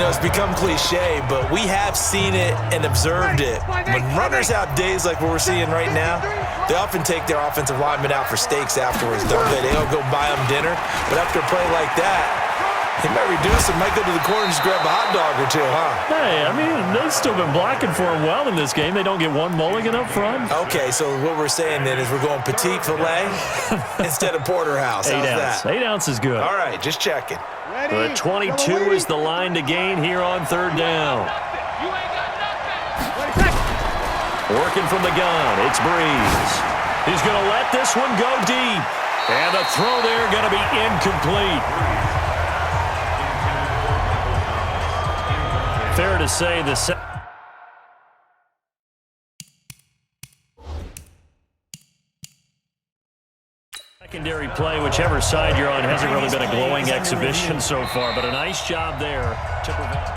know, it's become cliche, but we have seen it and observed it. When runners have days like what we're seeing right now, they often take their offensive linemen out for steaks afterwards, don't they? They don't go buy them dinner. But after a play like that, he might reduce it, might go to the corner and just grab a hot dog or two, huh? Hey, I mean, they've still been blocking for him well in this game. They don't get one mulligan up front. Okay, so what we're saying then is we're going petite filet instead of porterhouse. How's that? 8 ounce is good. All right, just checking. But 22 is the line to gain here on third down. Working from the gun, it's Breeze. He's going to let this one go deep. And the throw there going to be incomplete. Fair to say the secondary play, whichever side you're on, hasn't really been a glowing exhibition so far, but a nice job there to prevent.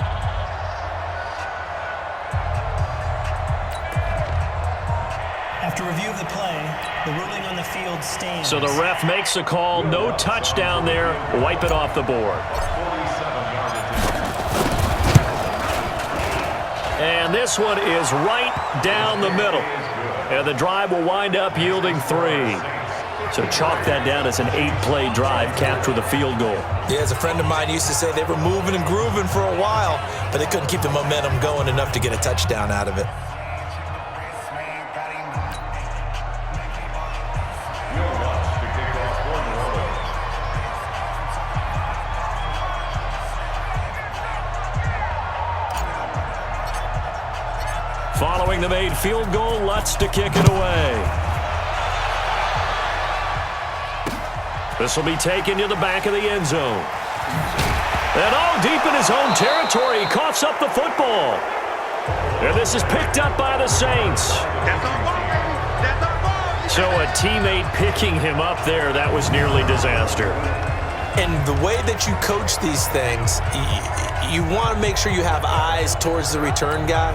After review of the play, the ruling on the field stands. So the ref makes a call, no touchdown there, wipe it off the board. And this one is right down the middle. And the drive will wind up yielding 3. So chalk that down as an 8-play drive capped with a field goal. Yeah, as a friend of mine used to say, they were moving and grooving for a while, but they couldn't keep the momentum going enough to get a touchdown out of it. Following the made field goal, Lutz to kick it away. This will be taken to the back of the end zone. And deep in his own territory, he coughs up the football. And this is picked up by the Saints. So a teammate picking him up there, that was nearly disaster. And the way that you coach these things, you want to make sure you have eyes towards the return guy,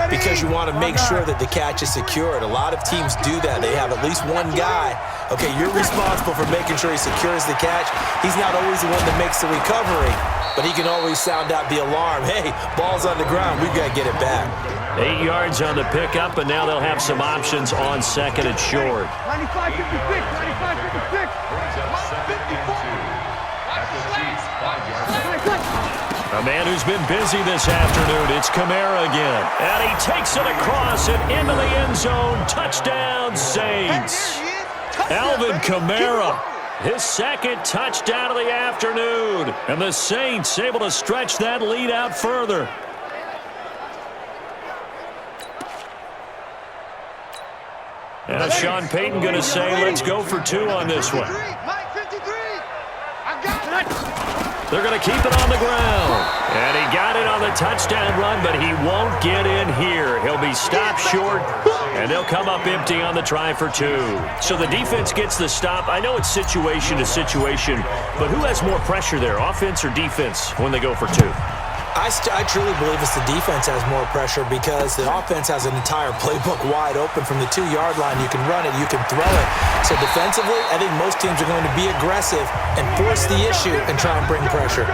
because you want to make sure that the catch is secured. A lot of teams do that. They have at least one guy. Okay, you're responsible for making sure he secures the catch. He's not always the one that makes the recovery, but he can always sound out the alarm. Hey, ball's on the ground. We've got to get it back. 8 yards on the pickup, and now they'll have some options on second and short. 95-56, 95-56. 54. A man who's been busy this afternoon, it's Kamara again. And he takes it across and into the end zone. Touchdown, Saints. Alvin Kamara, his second touchdown of the afternoon. And the Saints able to stretch that lead out further. And Sean Payton going to say, let's go for 2 on this one. They're going to keep it on the ground. And he got it on the touchdown run, but he won't get in here. He'll be stopped short, and they'll come up empty on the try for 2. So the defense gets the stop. I know it's situation to situation, but who has more pressure there, offense or defense, when they go for 2? I truly believe it's the defense has more pressure, because the offense has an entire playbook wide open from the 2-yard line. You can run it, you can throw it. So defensively, I think most teams are going to be aggressive and force the issue and try and bring pressure.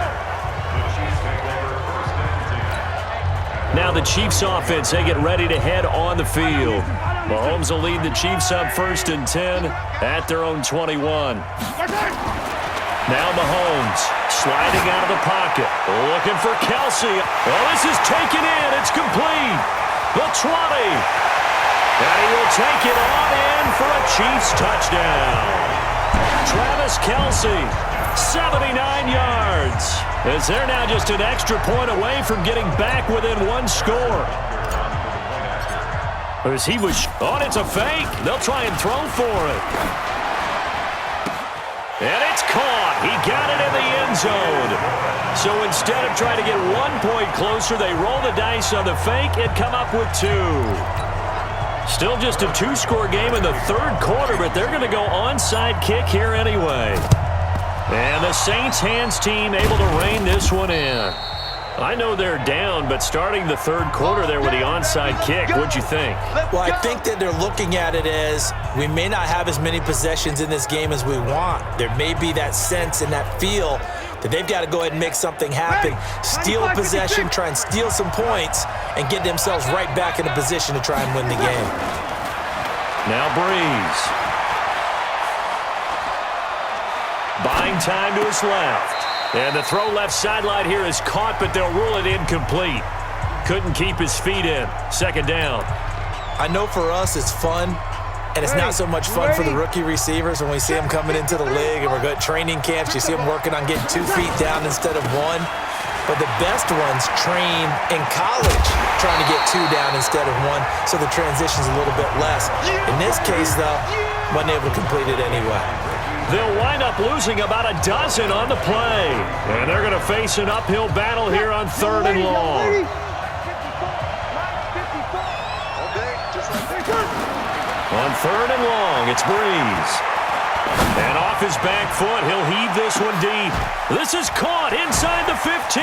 Now the Chiefs offense, they get ready to head on the field. Mahomes will lead the Chiefs up 1st and 10 at their own 21. Now Mahomes sliding out of the pocket, looking for Kelsey. Oh, this is taken in. It's complete. The 20. And he will take it on in for a Chiefs touchdown. Travis Kelsey, 79 yards. As they're now just an extra point away from getting back within 1 score. As he was, it's a fake. They'll try and throw for it. And it's caught. He got it in the end zone. So instead of trying to get 1 point closer, they roll the dice on the fake and come up with 2. Still just a 2-score game in the 3rd quarter, but they're going to go onside kick here anyway. And the Saints hands team able to rein this one in. I know they're down, but starting the 3rd quarter there with the onside kick, what'd you think? Well, I think that they're looking at it as we may not have as many possessions in this game as we want. There may be that sense and that feel that they've got to go ahead and make something happen, steal a possession, try and steal some points, and get themselves right back in a position to try and win the game. Now Breeze. Buying time to his left. And the throw left sideline here is caught, but they'll rule it incomplete. Couldn't keep his feet in. Second down. I know for us it's fun, and it's not so much fun for the rookie receivers when we see them coming into the league and we're going to training camps. You see them working on getting 2 feet down instead of 1. But the best ones train in college trying to get 2 down instead of 1, so the transition's a little bit less. In this case, though, wasn't able to complete it anyway. They'll wind up losing about a dozen on the play. And they're going to face an uphill battle here on 3rd and long. On 3rd and long, it's Breeze. And off his back foot, he'll heave this one deep. This is caught inside the 15.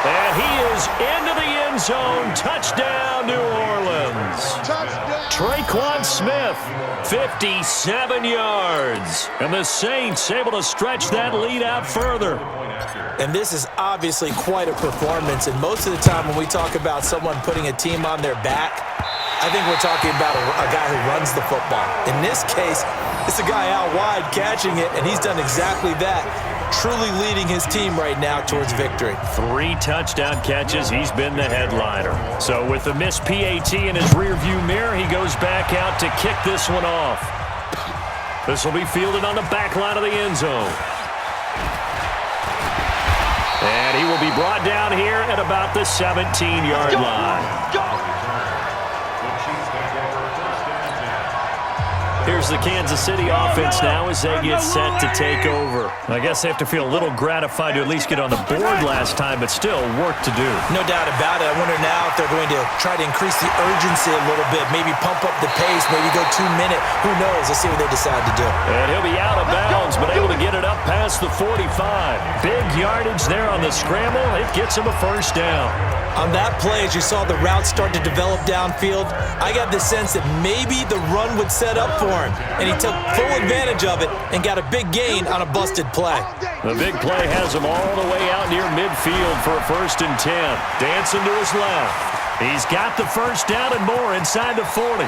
And he is into the end zone. Touchdown, New Orleans. Traquan Smith, 57 yards. And the Saints able to stretch that lead out further. And this is obviously quite a performance. And most of the time when we talk about someone putting a team on their back, I think we're talking about a guy who runs the football. In this case, it's a guy out wide catching it, and he's done exactly that, truly leading his team right now towards victory. 3 touchdown catches. He's been the headliner. So with the missed PAT in his rearview mirror, he goes back out to kick this one off. This will be fielded on the back line of the end zone. And he will be brought down here at about the 17-yard line. Here's the Kansas City offense now as they get set to take over. I guess they have to feel a little gratified to at least get on the board last time, but still work to do. No doubt about it. I wonder now if they're going to try to increase the urgency a little bit, maybe pump up the pace, maybe go 2-minute. Who knows? Let's see what they decide to do. And he'll be out of bounds, but able to get it up past the 45. Big yardage there on the scramble. It gets him a first down. On that play, as you saw the route start to develop downfield, I got the sense that maybe the run would set up for him, and he took full advantage of it and got a big gain on a busted play. The big play has him all the way out near midfield for a 1st and 10. Dancing to his left. He's got the first down and more inside the 40.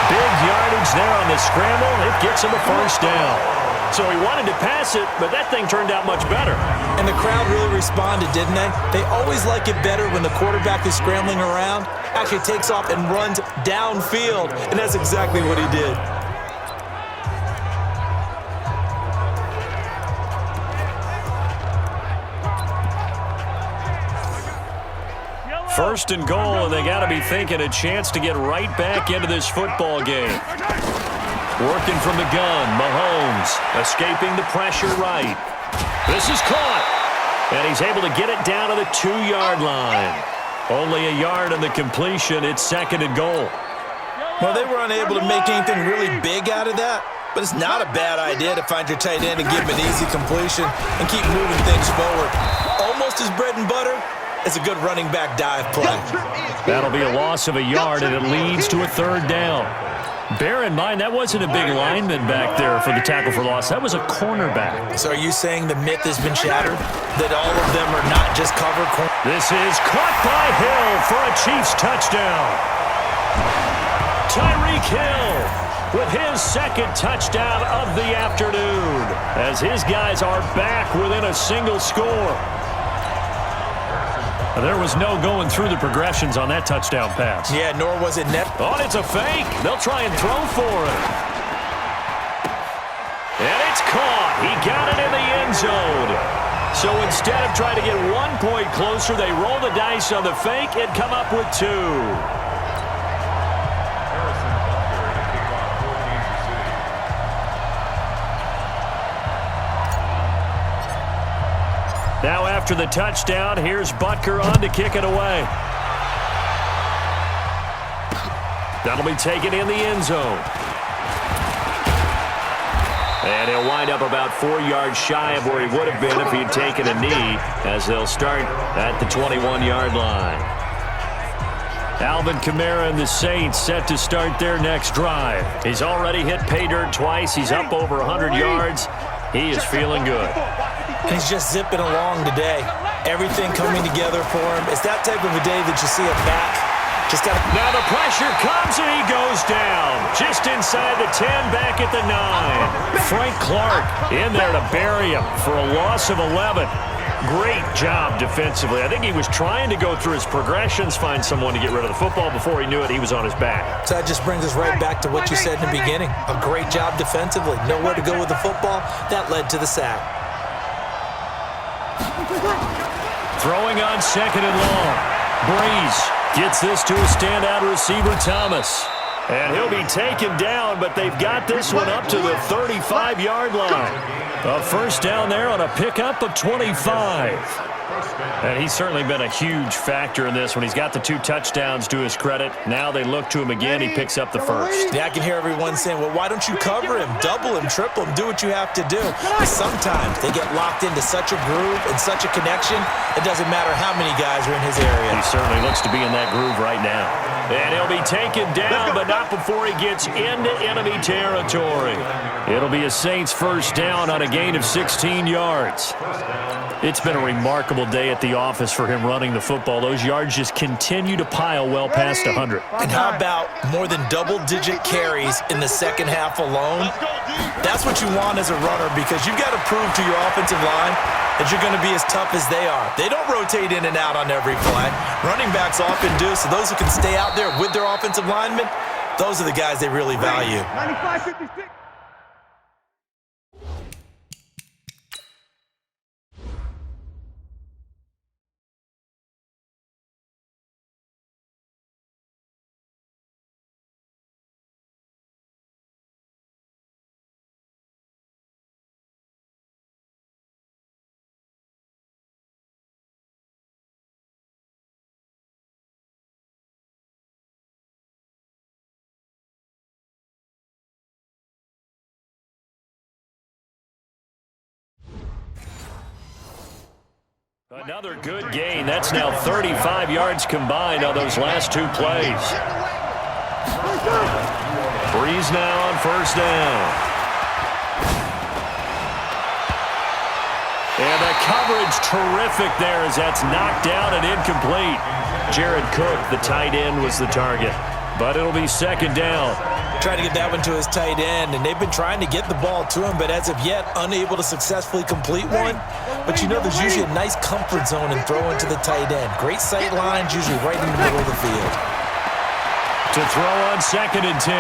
Big yardage there on the scramble. It gets him a first down. So he wanted to pass it, but that thing turned out much better. And the crowd really responded, didn't they? They always like it better when the quarterback is scrambling around, actually takes off and runs downfield, and that's exactly what he did. First and goal, and they got to be thinking a chance to get right back into this football game. Working from the gun, Mahomes escaping the pressure right. This is caught, and he's able to get it down to the 2-yard line. Only a yard on the completion. It's 2nd and goal. Well, they were unable to make anything really big out of that, but it's not a bad idea to find your tight end and give him an easy completion and keep moving things forward. Almost his bread and butter. It's a good running back dive play. That'll be a loss of a yard, and it leads to a 3rd down. Bear in mind, that wasn't a big lineman back there for the tackle for loss. That was a cornerback. So are you saying the myth has been shattered? That all of them are not just cover corner? This is caught by Hill for a Chiefs touchdown. Tyreek Hill with his 2nd touchdown of the afternoon as his guys are back within a single score. There was no going through the progressions on that touchdown pass. Yeah, nor was it net. Oh, it's a fake. They'll try and throw for it. And it's caught. He got it in the end zone. So instead of trying to get 1 point closer, they roll the dice on the fake and come up with 2. Now after the touchdown, here's Butker on to kick it away. That'll be taken in the end zone. And he'll wind up about 4 yards shy of where he would have been if he'd taken a knee, as they'll start at the 21-yard line. Alvin Kamara and the Saints set to start their next drive. He's already hit pay dirt twice. He's up over 100 yards. he is feeling good. And he's just zipping along today. Everything coming together for him. It's that type of a day that you see a back. Now the pressure comes, and he goes down. Just inside the 10, back at the 9. Frank Clark in there to bury him for a loss of 11. Great job defensively. I think he was trying to go through his progressions, find someone to get rid of the football. Before he knew it, he was on his back. So that just brings us right back to what you said in the beginning. A great job defensively. Nowhere to go with the football. That led to the sack. Throwing on 2nd and long. Breeze gets this to a standout receiver, Thomas. And he'll be taken down, but they've got this one up to the 35-yard line. A first down there on a pickup of 25. And he's certainly been a huge factor in this when he's got the 2 touchdowns to his credit. Now they look to him again. He picks up the first. Yeah, I can hear everyone saying, well, why don't you cover him, double him, triple him, do what you have to do. But sometimes they get locked into such a groove and such a connection, it doesn't matter how many guys are in his area. He certainly looks to be in that groove right now. And he'll be taken down, but not before he gets into enemy territory. It'll be a Saints first down on a gain of 16 yards. It's been a remarkable day at the office for him running the football. Those yards just continue to pile well past 100. And how about more than double-digit carries in the second half alone? That's what you want as a runner, because you've got to prove to your offensive line that you're going to be as tough as they are. They don't rotate in and out on every play. Running backs often do, so those who can stay out there with their offensive linemen, those are the guys they really value. 95-56. Another good gain. That's now 35 yards combined on those last 2 plays. Breeze now on first down. And the coverage terrific there as that's knocked down and incomplete. Jared Cook, the tight end, was the target. But it'll be 2nd down. Trying to get that one to his tight end, and they've been trying to get the ball to him, but as of yet, unable to successfully complete one. But you know, there's usually a nice comfort zone in throwing to the tight end. Great sight lines, usually right in the middle of the field. To throw on 2nd and 10.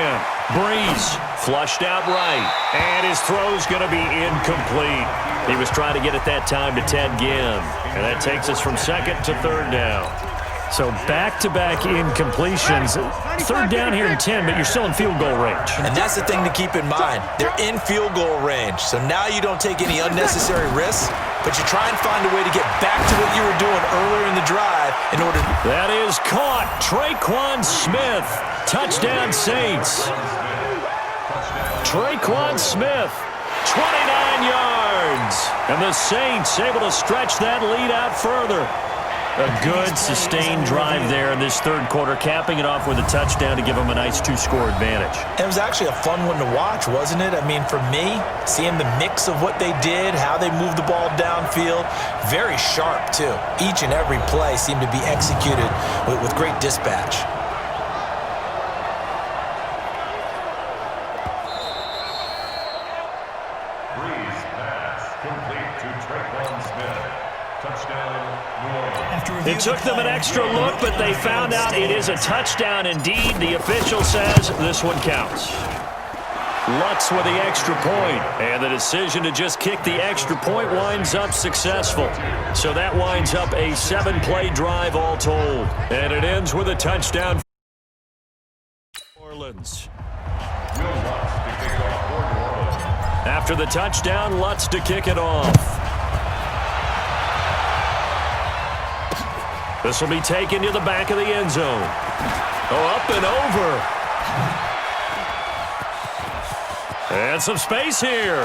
Breeze flushed out right, and his throw's going to be incomplete. He was trying to get it that time to Ted Ginn, and that takes us from 2nd to 3rd down. So back-to-back incompletions. 3rd down here and 10, but you're still in field goal range. And that's the thing to keep in mind. They're in field goal range. So now you don't take any unnecessary risks, but you try and find a way to get back to what you were doing earlier in the drive in order to... That is caught. Traquan Smith. Touchdown Saints. Traquan Smith. 29 yards. And the Saints able to stretch that lead out further. A good, sustained drive there in this 3rd quarter, capping it off with a touchdown to give them a nice 2-score advantage. It was actually a fun one to watch, wasn't it? I mean, for me, seeing the mix of what they did, how they moved the ball downfield, very sharp, too. Each and every play seemed to be executed with great dispatch. Breeze pass complete to Traquan Smith. Touchdown, New Orleans. It took them an extra look, but they found out it is a touchdown indeed. The official says this one counts. Lutz with the extra point, and the decision to just kick the extra point winds up successful. So that winds up a 7-play drive all told, and it ends with a touchdown for New Orleans. After the touchdown, Lutz to kick it off. This will be taken to the back of the end zone. Oh, up and over. And some space here.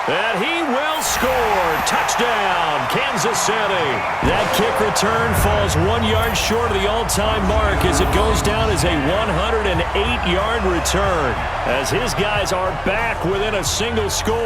And he will score. Touchdown, Kansas City. That kick return falls 1 yard short of the all-time mark as it goes down as a 108-yard return, as his guys are back within a single score.